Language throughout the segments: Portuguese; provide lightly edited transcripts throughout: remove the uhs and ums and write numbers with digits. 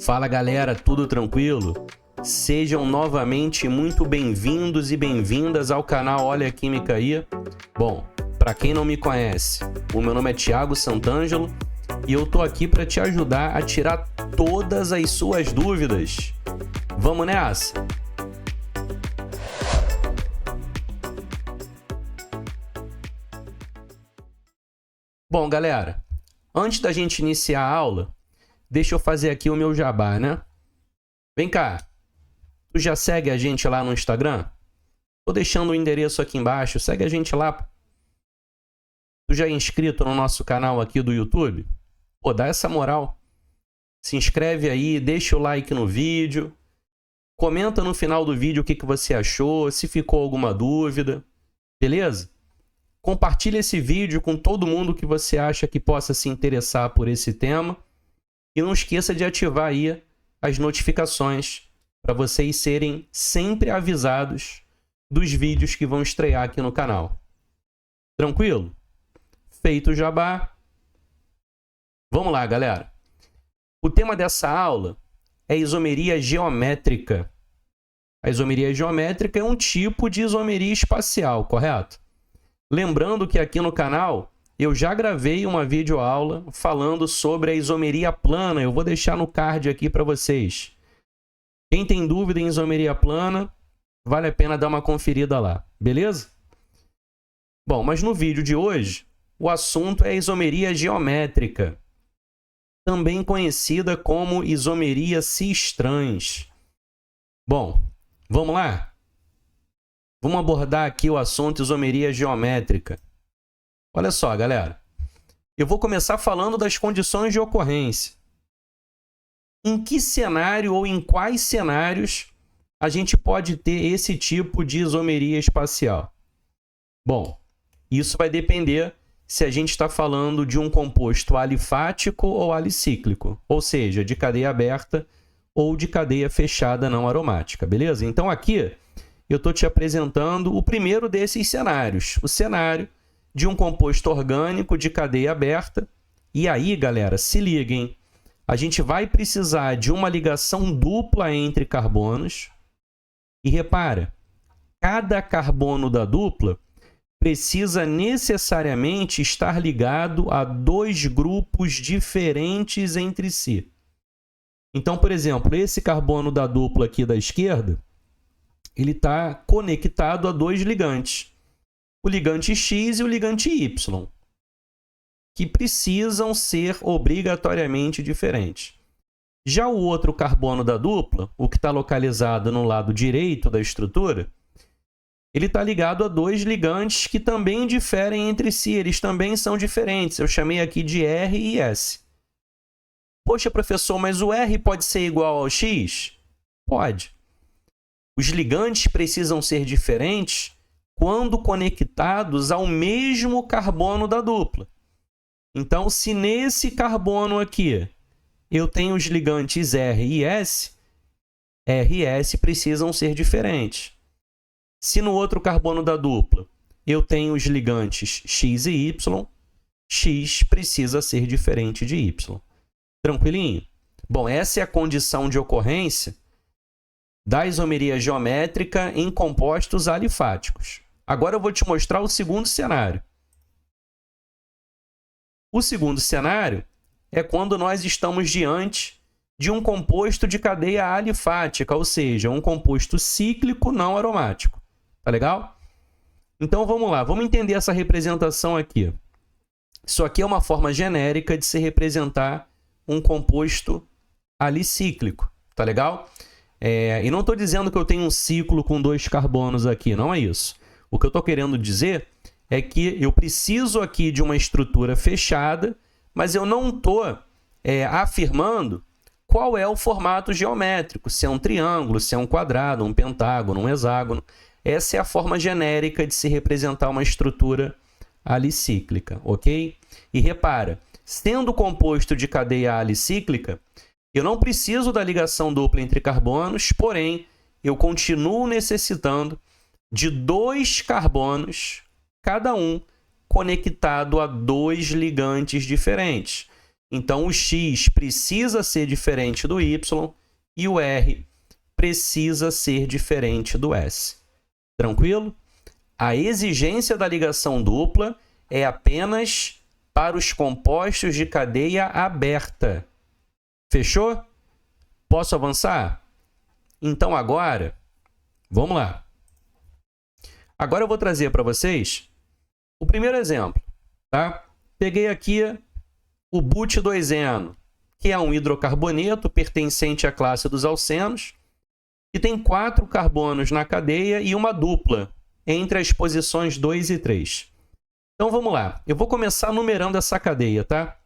Fala galera, tudo tranquilo? Sejam novamente muito bem-vindos e bem-vindas ao canal Olha a Química aí. Bom, para quem não me conhece, o meu nome é Thiago Santangelo e eu tô aqui para te ajudar a tirar todas as suas dúvidas. Vamos nessa? Bom, galera, antes da gente iniciar a aula, deixa eu fazer aqui o meu jabá, né? Vem cá, tu já segue a gente lá no Instagram? Tô deixando o endereço aqui embaixo, segue a gente lá. Tu já é inscrito no nosso canal aqui do YouTube? Pô, dá essa moral. Se inscreve aí, deixa o like no vídeo. Comenta no final do vídeo o que você achou, se ficou alguma dúvida. Beleza? Compartilha esse vídeo com todo mundo que você acha que possa se interessar por esse tema. E não esqueça de ativar aí as notificações para vocês serem sempre avisados dos vídeos que vão estrear aqui no canal. Tranquilo? Feito o jabá. Vamos lá, galera. O tema dessa aula é isomeria geométrica. A isomeria geométrica é um tipo de isomeria espacial, correto? Lembrando que aqui no canal eu já gravei uma videoaula falando sobre a isomeria plana. Eu vou deixar no card aqui para vocês. Quem tem dúvida em isomeria plana, vale a pena dar uma conferida lá, beleza? Bom, mas no vídeo de hoje, o assunto é a isomeria geométrica, também conhecida como isomeria cis-trans. Bom, vamos lá? Vamos abordar aqui o assunto isomeria geométrica. Olha só, galera. Eu vou começar falando das condições de ocorrência. Em que cenário ou em quais cenários a gente pode ter esse tipo de isomeria espacial? Bom, isso vai depender se a gente está falando de um composto alifático ou alicíclico, ou seja, de cadeia aberta ou de cadeia fechada não aromática, beleza? Então aqui eu estou te apresentando o primeiro desses cenários, o cenário de um composto orgânico de cadeia aberta. E aí, galera, se liguem, a gente vai precisar de uma ligação dupla entre carbonos. E repara, cada carbono da dupla precisa necessariamente estar ligado a dois grupos diferentes entre si. Então, por exemplo, esse carbono da dupla aqui da esquerda, ele está conectado a dois ligantes. O ligante X e o ligante Y, que precisam ser obrigatoriamente diferentes. Já o outro carbono da dupla, o que está localizado no lado direito da estrutura, ele está ligado a dois ligantes que também diferem entre si, eles também são diferentes. Eu chamei aqui de R e S. Poxa, professor, mas o R pode ser igual ao X? Pode. Os ligantes precisam ser diferentes quando conectados ao mesmo carbono da dupla. Então, se nesse carbono aqui eu tenho os ligantes R e S precisam ser diferentes. Se no outro carbono da dupla eu tenho os ligantes X e Y, X precisa ser diferente de Y. Tranquilinho? Bom, essa é a condição de ocorrência da isomeria geométrica em compostos alifáticos. Agora eu vou te mostrar o segundo cenário. O segundo cenário é quando nós estamos diante de um composto de cadeia alifática, ou seja, um composto cíclico não aromático. Tá legal? Então vamos lá, vamos entender essa representação aqui. Isso aqui é uma forma genérica de se representar um composto alicíclico. Tá legal? E não estou dizendo que eu tenho um ciclo com dois carbonos aqui, não é isso. O que eu estou querendo dizer é que eu preciso aqui de uma estrutura fechada, mas eu não estou afirmando qual é o formato geométrico, se é um triângulo, se é um quadrado, um pentágono, um hexágono. Essa é a forma genérica de se representar uma estrutura alicíclica, ok? E repara, sendo composto de cadeia alicíclica, eu não preciso da ligação dupla entre carbonos, porém, eu continuo necessitando de dois carbonos, cada um conectado a dois ligantes diferentes. Então, o X precisa ser diferente do Y e o R precisa ser diferente do S. Tranquilo? A exigência da ligação dupla é apenas para os compostos de cadeia aberta. Fechou? Posso avançar? Então, agora, vamos lá. Agora eu vou trazer para vocês o primeiro exemplo. Tá? Peguei aqui o but-2-eno, que é um hidrocarboneto pertencente à classe dos alcenos, que tem 4 carbonos na cadeia e uma dupla entre as posições 2 e 3. Então, vamos lá. Eu vou começar numerando essa cadeia, tá?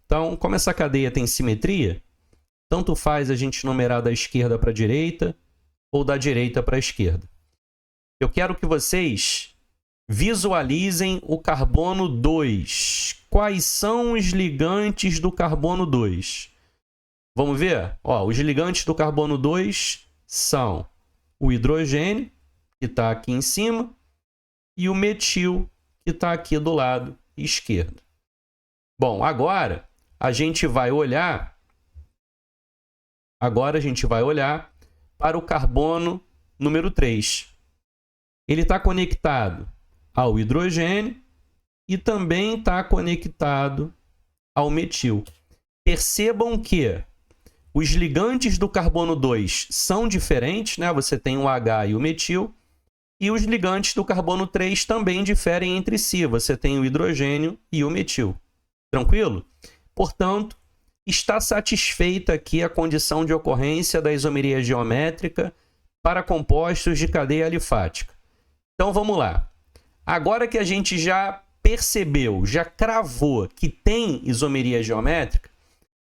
Então, como essa cadeia tem simetria, tanto faz a gente numerar da esquerda para a direita ou da direita para a esquerda. Eu quero que vocês visualizem o carbono 2. Quais são os ligantes do carbono 2? Vamos ver? Ó, os ligantes do carbono 2 são o hidrogênio, que está aqui em cima, e o metil, que está aqui do lado esquerdo. Bom, agora a gente vai olhar para o carbono número 3. Ele está conectado ao hidrogênio e também está conectado ao metil. Percebam que os ligantes do carbono 2 são diferentes, né? Você tem o H e o metil. E os ligantes do carbono 3 também diferem entre si. Você tem o hidrogênio e o metil. Tranquilo? Portanto, está satisfeita aqui a condição de ocorrência da isomeria geométrica para compostos de cadeia alifática. Então, vamos lá. Agora que a gente já percebeu, já cravou que tem isomeria geométrica,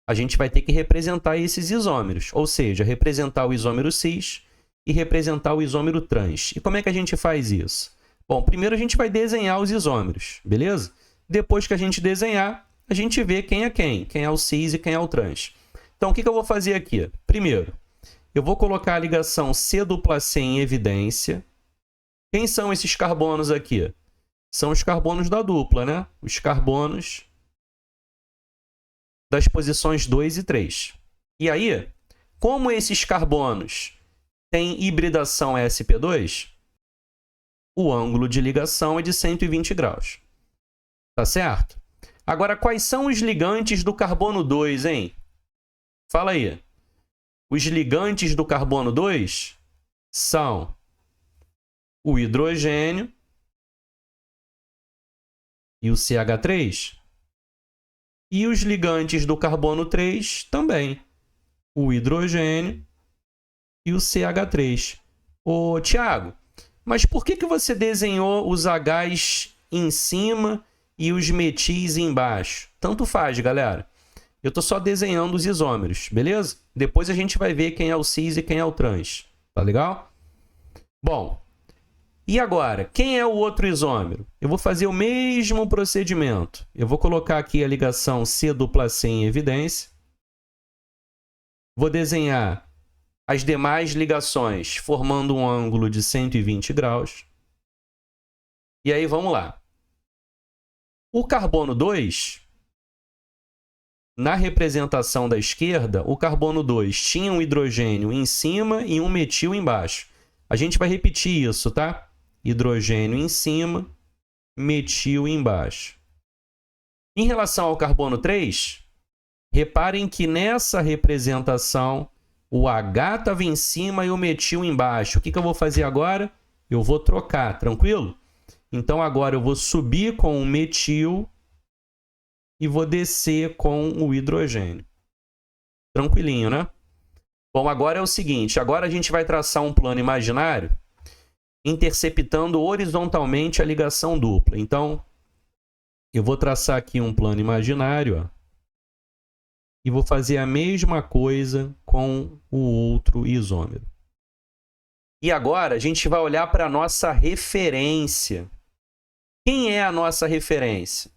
a gente vai ter que representar esses isômeros, ou seja, representar o isômero cis e representar o isômero trans. E como é que a gente faz isso? Bom, primeiro a gente vai desenhar os isômeros, beleza? Depois que a gente desenhar, a gente vê quem é o cis e quem é o trans. Então, o que eu vou fazer aqui? Primeiro, eu vou colocar a ligação C+C em evidência. Quem são esses carbonos aqui? São os carbonos da dupla, né? Os carbonos das posições 2 e 3. E aí, como esses carbonos têm hibridação sp2, o ângulo de ligação é de 120 graus. Tá certo? Agora, quais são os ligantes do carbono 2, hein? Fala aí. Os ligantes do carbono 2 são o hidrogênio e o CH3. E os ligantes do carbono 3 também. O hidrogênio e o CH3. Ô, Tiago, mas por que você desenhou os Hs em cima e os metis embaixo? Tanto faz, galera. Eu estou só desenhando os isômeros, beleza? Depois a gente vai ver quem é o cis e quem é o trans. Tá legal? Bom, e agora, quem é o outro isômero? Eu vou fazer o mesmo procedimento. Eu vou colocar aqui a ligação C+C em evidência. Vou desenhar as demais ligações formando um ângulo de 120 graus. E aí, vamos lá. O carbono 2, na representação da esquerda, o carbono 2 tinha um hidrogênio em cima e um metil embaixo. A gente vai repetir isso, tá? Hidrogênio em cima, metil embaixo. Em relação ao carbono 3, reparem que nessa representação o H estava em cima e o metil embaixo. O que eu vou fazer agora? Eu vou trocar, tranquilo? Então agora eu vou subir com o metil e vou descer com o hidrogênio. Tranquilinho, né? Bom, agora é o seguinte, agora a gente vai traçar um plano imaginário interceptando horizontalmente a ligação dupla. Então, eu vou traçar aqui um plano imaginário, ó, e vou fazer a mesma coisa com o outro isômero. E agora a gente vai olhar para a nossa referência. Quem é a nossa referência?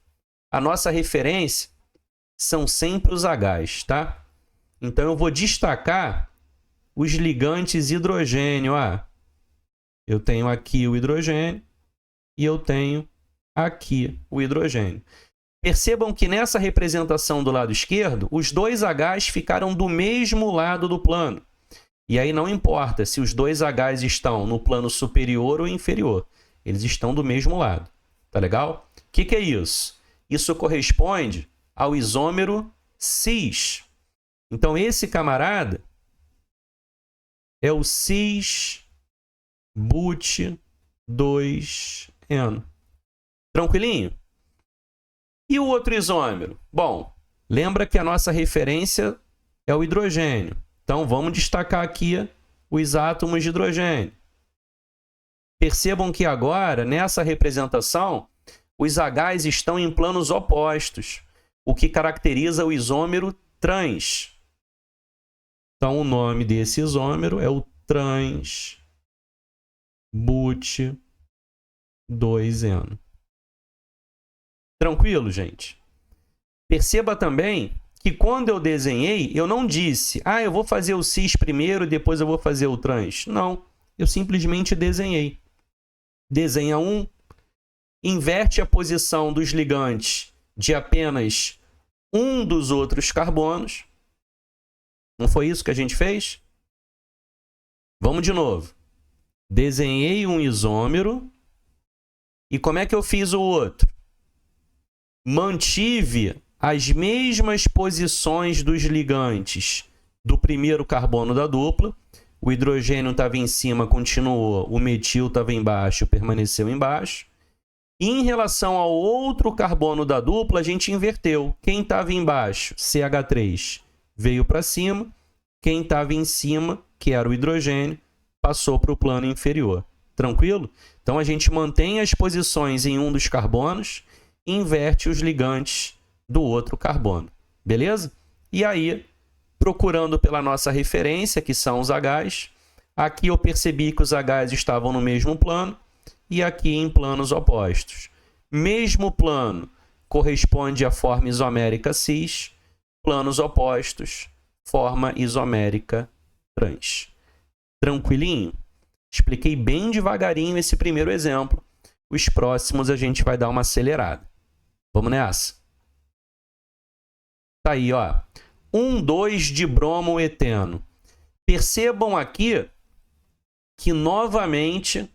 A nossa referência são sempre os Hs, tá? Então, eu vou destacar os ligantes hidrogênio. Eu tenho aqui o hidrogênio e eu tenho aqui o hidrogênio. Percebam que nessa representação do lado esquerdo, os dois H's ficaram do mesmo lado do plano. E aí não importa se os dois H's estão no plano superior ou inferior. Eles estão do mesmo lado. Tá legal? O que é isso? Isso corresponde ao isômero cis. Então, esse camarada é o cis-but-2-N. Tranquilinho? E o outro isômero? Bom, lembra que a nossa referência é o hidrogênio. Então, vamos destacar aqui os átomos de hidrogênio. Percebam que agora, nessa representação, os H's estão em planos opostos, o que caracteriza o isômero trans. Então, o nome desse isômero é o trans-but-2-N. Tranquilo, gente? Perceba também que quando eu desenhei, eu não disse, eu vou fazer o cis primeiro, depois eu vou fazer o trans. Não, eu simplesmente desenhei. Desenha um, inverte a posição dos ligantes de apenas um dos outros carbonos. Não foi isso que a gente fez? Vamos de novo. Desenhei um isômero. E como é que eu fiz o outro? Mantive as mesmas posições dos ligantes do primeiro carbono da dupla. O hidrogênio estava em cima, continuou. O metil estava embaixo, permaneceu embaixo. E em relação ao outro carbono da dupla, a gente inverteu. Quem estava embaixo, CH3, veio para cima. Quem estava em cima, que era o hidrogênio, passou para o plano inferior. Tranquilo? Então, a gente mantém as posições em um dos carbonos e inverte os ligantes do outro carbono. Beleza? E aí, procurando pela nossa referência, que são os H's, aqui eu percebi que os H's estavam no mesmo plano e aqui em planos opostos. Mesmo plano corresponde à forma isomérica cis, planos opostos, forma isomérica trans. Tranquilinho? Expliquei bem devagarinho esse primeiro exemplo. Os próximos a gente vai dar uma acelerada. Vamos nessa? Tá aí, ó. 1,2-dibromoeteno. Percebam aqui que, novamente,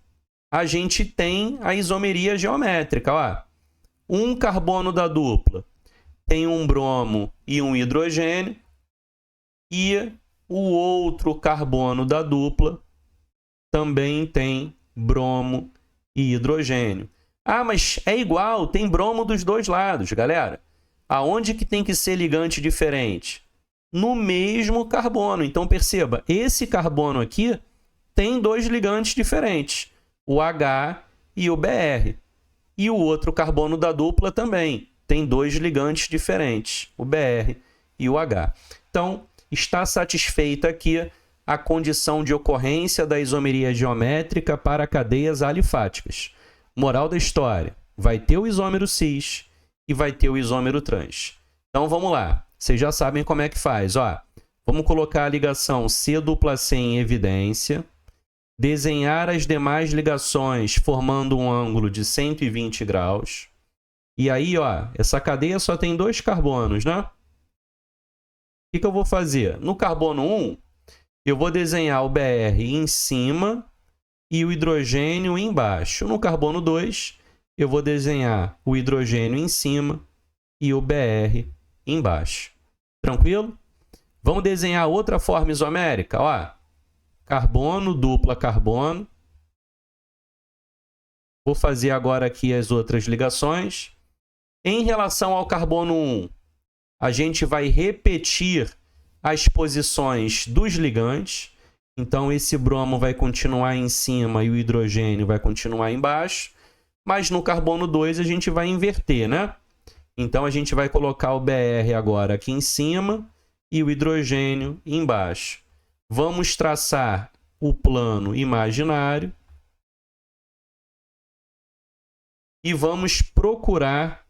a gente tem a isomeria geométrica. Ó. Um carbono da dupla tem um bromo e um hidrogênio. E o outro carbono da dupla também tem bromo e hidrogênio. Mas é igual, tem bromo dos dois lados, galera. Aonde que tem que ser ligante diferente? No mesmo carbono. Então, perceba, esse carbono aqui tem dois ligantes diferentes, o H e o Br. E o outro carbono da dupla também tem dois ligantes diferentes, o Br e o H. Então, está satisfeita aqui a condição de ocorrência da isomeria geométrica para cadeias alifáticas. Moral da história, vai ter o isômero cis e vai ter o isômero trans. Então, vamos lá. Vocês já sabem como é que faz. Ó, vamos colocar a ligação C-C em evidência, desenhar as demais ligações formando um ângulo de 120 graus. E aí, ó, essa cadeia só tem dois carbonos, né? O que eu vou fazer? No carbono 1, eu vou desenhar o Br em cima e o hidrogênio embaixo. No carbono 2, eu vou desenhar o hidrogênio em cima e o Br embaixo. Tranquilo? Vamos desenhar outra forma isomérica. Ó, carbono, dupla carbono. Vou fazer agora aqui as outras ligações. Em relação ao carbono 1, a gente vai repetir as posições dos ligantes. Então, esse bromo vai continuar em cima e o hidrogênio vai continuar embaixo. Mas no carbono 2 a gente vai inverter, né? Então, a gente vai colocar o Br agora aqui em cima e o hidrogênio embaixo. Vamos traçar o plano imaginário e vamos procurar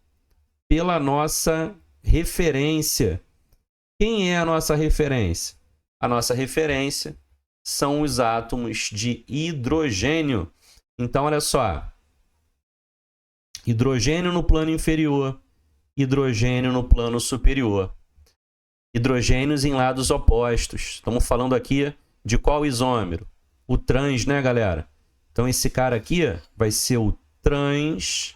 pela nossa referência. Quem é a nossa referência? A nossa referência são os átomos de hidrogênio. Então, olha só. Hidrogênio no plano inferior, hidrogênio no plano superior. Hidrogênios em lados opostos. Estamos falando aqui de qual isômero? O trans, né, galera? Então, esse cara aqui vai ser o trans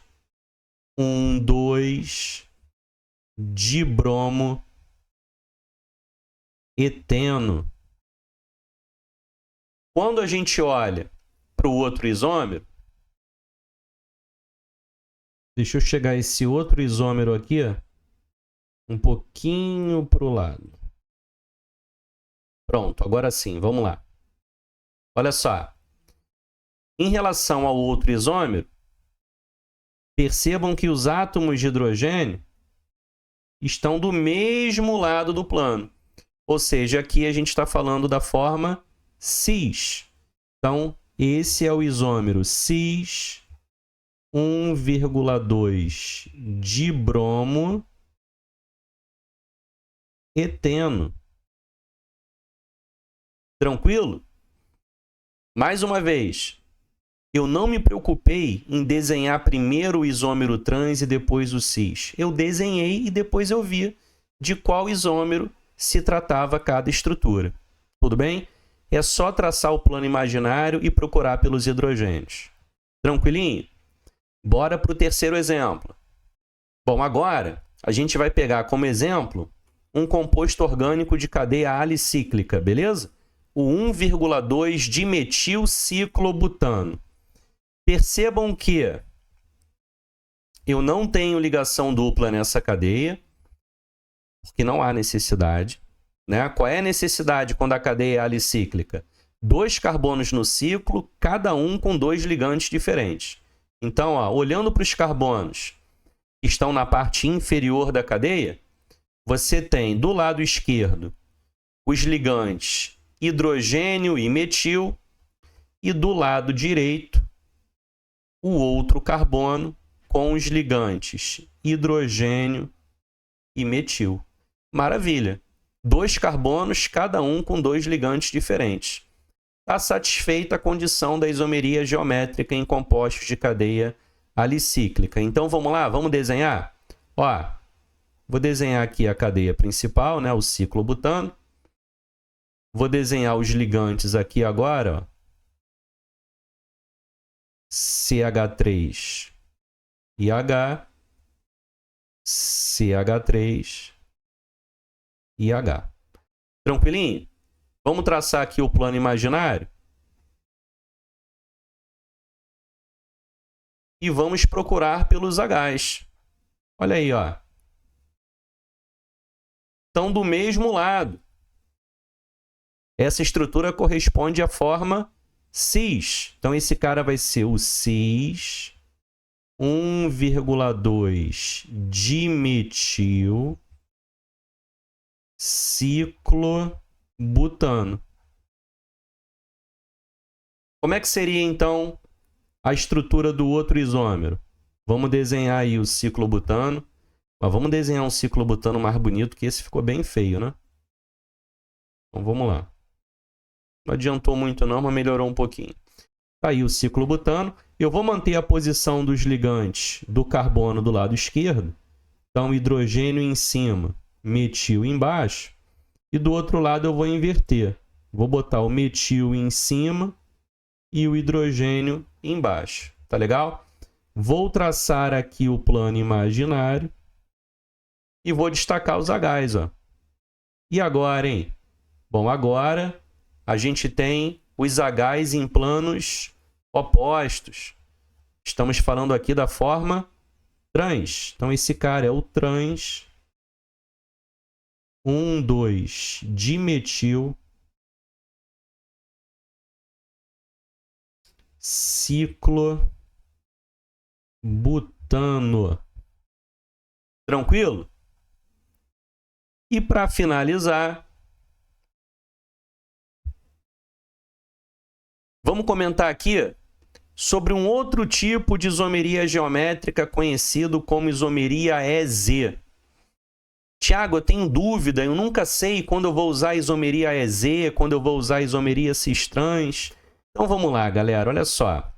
1,2 dibromo eteno. Quando a gente olha para o outro isômero, deixa eu chegar esse outro isômero aqui um pouquinho para o lado. Pronto, agora sim, vamos lá. Olha só. Em relação ao outro isômero, percebam que os átomos de hidrogênio estão do mesmo lado do plano. Ou seja, aqui a gente está falando da forma cis. Então, esse é o isômero cis 1,2 dibromo eteno. Tranquilo? Mais uma vez, eu não me preocupei em desenhar primeiro o isômero trans e depois o cis. Eu desenhei e depois eu vi de qual isômero se tratava cada estrutura. Tudo bem? É só traçar o plano imaginário e procurar pelos hidrogênios. Tranquilinho? Bora para o terceiro exemplo. Bom, agora a gente vai pegar como exemplo um composto orgânico de cadeia alicíclica, beleza? O 1,2 dimetilciclobutano. Percebam que eu não tenho ligação dupla nessa cadeia, porque não há necessidade. Né? Qual é a necessidade quando a cadeia é alicíclica? 2 carbonos no ciclo, cada um com 2 ligantes diferentes. Então, ó, olhando para os carbonos que estão na parte inferior da cadeia, você tem do lado esquerdo os ligantes hidrogênio e metil, e do lado direito o outro carbono com os ligantes hidrogênio e metil. Maravilha! 2 carbonos, cada um com 2 ligantes diferentes. Está satisfeita a condição da isomeria geométrica em compostos de cadeia alicíclica. Então, vamos lá, vamos desenhar? Ó, vou desenhar aqui a cadeia principal, né, o ciclobutano. Vou desenhar os ligantes aqui agora, ó. CH3 e H, CH3 e H. Tranquilinho? Vamos traçar aqui o plano imaginário? E vamos procurar pelos Hs. Olha aí, ó. Estão do mesmo lado. Essa estrutura corresponde à forma cis. Então, esse cara vai ser o cis 1,2 dimetil ciclobutano. Como é que seria, então, a estrutura do outro isômero? Vamos desenhar aí o ciclobutano. Mas vamos desenhar um ciclobutano mais bonito, que esse ficou bem feio, né? Então, vamos lá. Não adiantou muito não, mas melhorou um pouquinho. Tá aí o ciclobutano. Eu vou manter a posição dos ligantes do carbono do lado esquerdo. Então, hidrogênio em cima, metil embaixo. E do outro lado eu vou inverter. Vou botar o metil em cima e o hidrogênio embaixo. Tá legal? Vou traçar aqui o plano imaginário. E vou destacar os Hs, ó. E agora, hein? Bom, agora a gente tem os Hs em planos opostos. Estamos falando aqui da forma trans. Então, esse cara é o trans 1,2 dimetil ciclobutano. Tranquilo? E para finalizar, vamos comentar aqui sobre um outro tipo de isomeria geométrica conhecido como isomeria EZ. Tiago, eu tenho dúvida, eu nunca sei quando eu vou usar isomeria EZ, quando eu vou usar isomeria cis-trans. Então vamos lá, galera, olha só.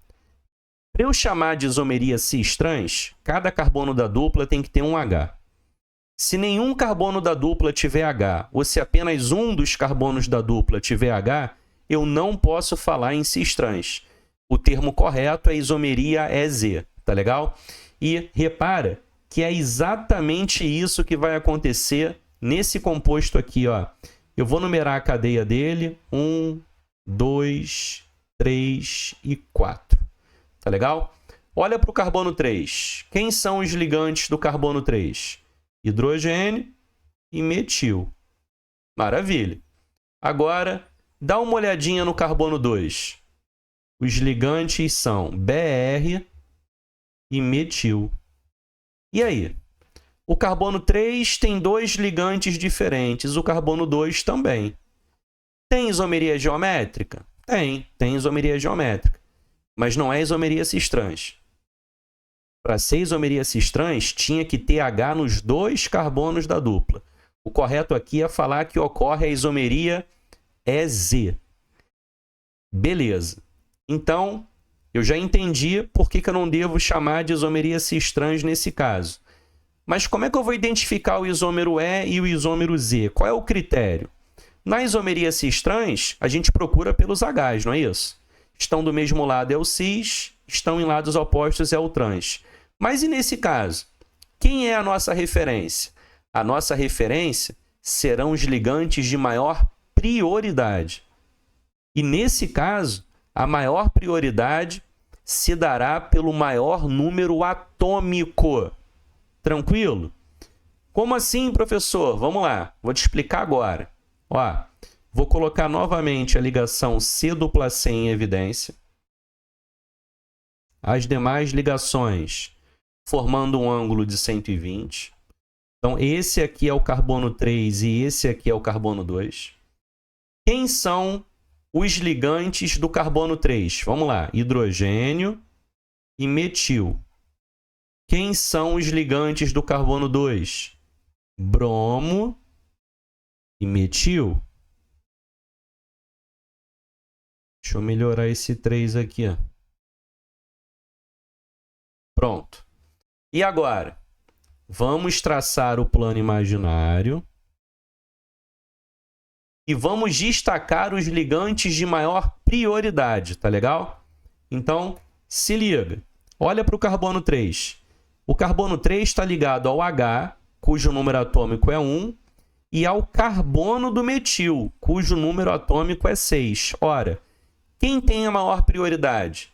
Para eu chamar de isomeria cis-trans, cada carbono da dupla tem que ter um H. Se nenhum carbono da dupla tiver H, ou se apenas um dos carbonos da dupla tiver H, eu não posso falar em cis-trans. O termo correto é isomeria EZ, tá legal? E repara que é exatamente isso que vai acontecer nesse composto aqui, ó. Eu vou numerar a cadeia dele, 1, 2, 3 e 4. Tá legal? Olha para o carbono 3. Quem são os ligantes do carbono 3? Hidrogênio e metil. Maravilha. Agora, dá uma olhadinha no carbono 2. Os ligantes são Br e metil. E aí? O carbono 3 tem 2 ligantes diferentes, o carbono 2 também. Tem isomeria geométrica? Tem isomeria geométrica. Mas não é isomeria cis-trans. Para ser isomeria cis-trans, tinha que ter H nos 2 carbonos da dupla. O correto aqui é falar que ocorre a isomeria EZ. Beleza. Então, eu já entendi por que eu não devo chamar de isomeria cis-trans nesse caso. Mas como é que eu vou identificar o isômero E e o isômero Z? Qual é o critério? Na isomeria cis-trans, a gente procura pelos Hs, não é isso? Estão do mesmo lado é o cis, estão em lados opostos é o trans. Mas e nesse caso? Quem é a nossa referência? A nossa referência serão os ligantes de maior prioridade. E nesse caso, a maior prioridade se dará pelo maior número atômico. Tranquilo? Como assim, professor? Vamos lá, vou te explicar agora. Ó, vou colocar novamente a ligação C≡C em evidência. As demais ligações formando um ângulo de 120. Então, esse aqui é o carbono 3 e esse aqui é o carbono 2. Quem são os ligantes do carbono 3? Vamos lá, hidrogênio e metil. Quem são os ligantes do carbono 2? Bromo e metil. Deixa eu melhorar esse 3 aqui. Ó. Pronto. E agora? Vamos traçar o plano imaginário. E vamos destacar os ligantes de maior prioridade, tá legal? Então, se liga. Olha para o carbono 3. O carbono 3 está ligado ao H, cujo número atômico é 1, e ao carbono do metil, cujo número atômico é 6. Ora, quem tem a maior prioridade?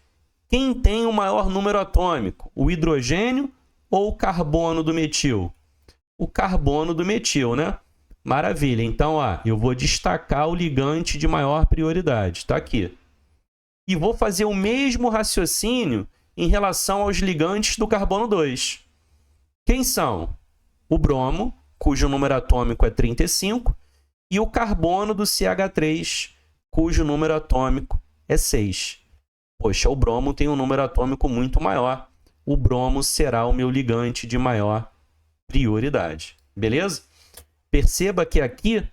Quem tem o maior número atômico? O hidrogênio ou o carbono do metil? O carbono do metil, né? Maravilha. Então, ó, eu vou destacar o ligante de maior prioridade. Está aqui. E vou fazer o mesmo raciocínio em relação aos ligantes do carbono 2. Quem são? O bromo, cujo número atômico é 35, e o carbono do CH3, cujo número atômico é 6. Poxa, o bromo tem um número atômico muito maior. O bromo será o meu ligante de maior prioridade. Beleza? Perceba que aqui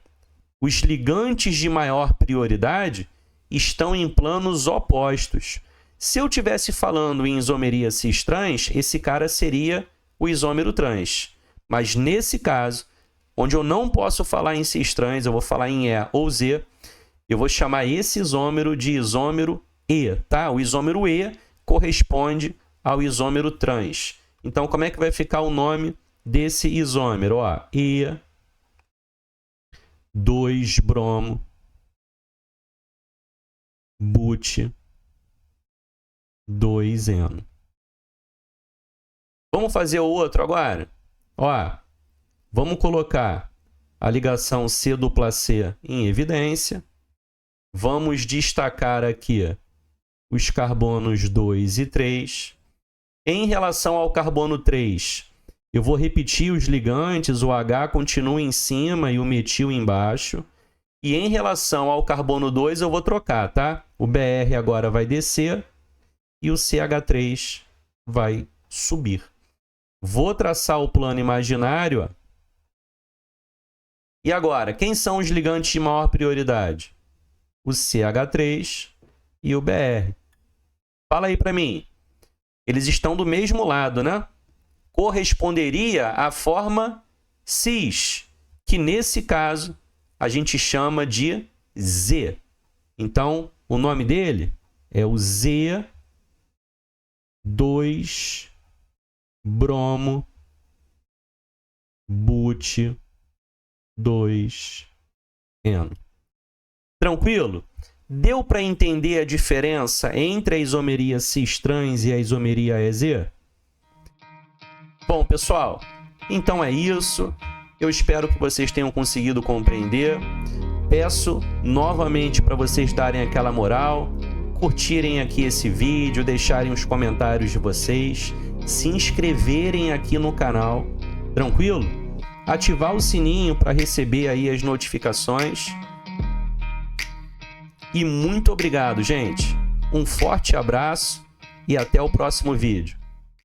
os ligantes de maior prioridade estão em planos opostos. Se eu estivesse falando em isomeria cis-trans, esse cara seria o isômero trans. Mas nesse caso, onde eu não posso falar em cis-trans, eu vou falar em E ou Z, eu vou chamar esse isômero de isômero E, tá? O isômero E corresponde ao isômero trans. Então, como é que vai ficar o nome desse isômero? Ó, E2-bromo, but2eno. Vamos fazer o outro agora? Ó, vamos colocar a ligação C≡C em evidência. Vamos destacar aqui os carbonos 2 e 3. Em relação ao carbono 3, eu vou repetir os ligantes, o H continua em cima e o metil embaixo. E em relação ao carbono 2, eu vou trocar, tá? O Br agora vai descer e o CH3 vai subir. Vou traçar o plano imaginário. Ó. E agora, quem são os ligantes de maior prioridade? O CH3 e o Br. Fala aí para mim. Eles estão do mesmo lado, né? Corresponderia à forma cis, que nesse caso a gente chama de Z. Então, o nome dele é o Z2-bromo but2-eno. Tranquilo? Deu para entender a diferença entre a isomeria cis-trans e a isomeria EZ? Bom, pessoal, então é isso. Eu espero que vocês tenham conseguido compreender. Peço novamente para vocês darem aquela moral, curtirem aqui esse vídeo, deixarem os comentários de vocês, se inscreverem aqui no canal, tranquilo? Ativar o sininho para receber aí as notificações. E muito obrigado, gente. Um forte abraço e até o próximo vídeo.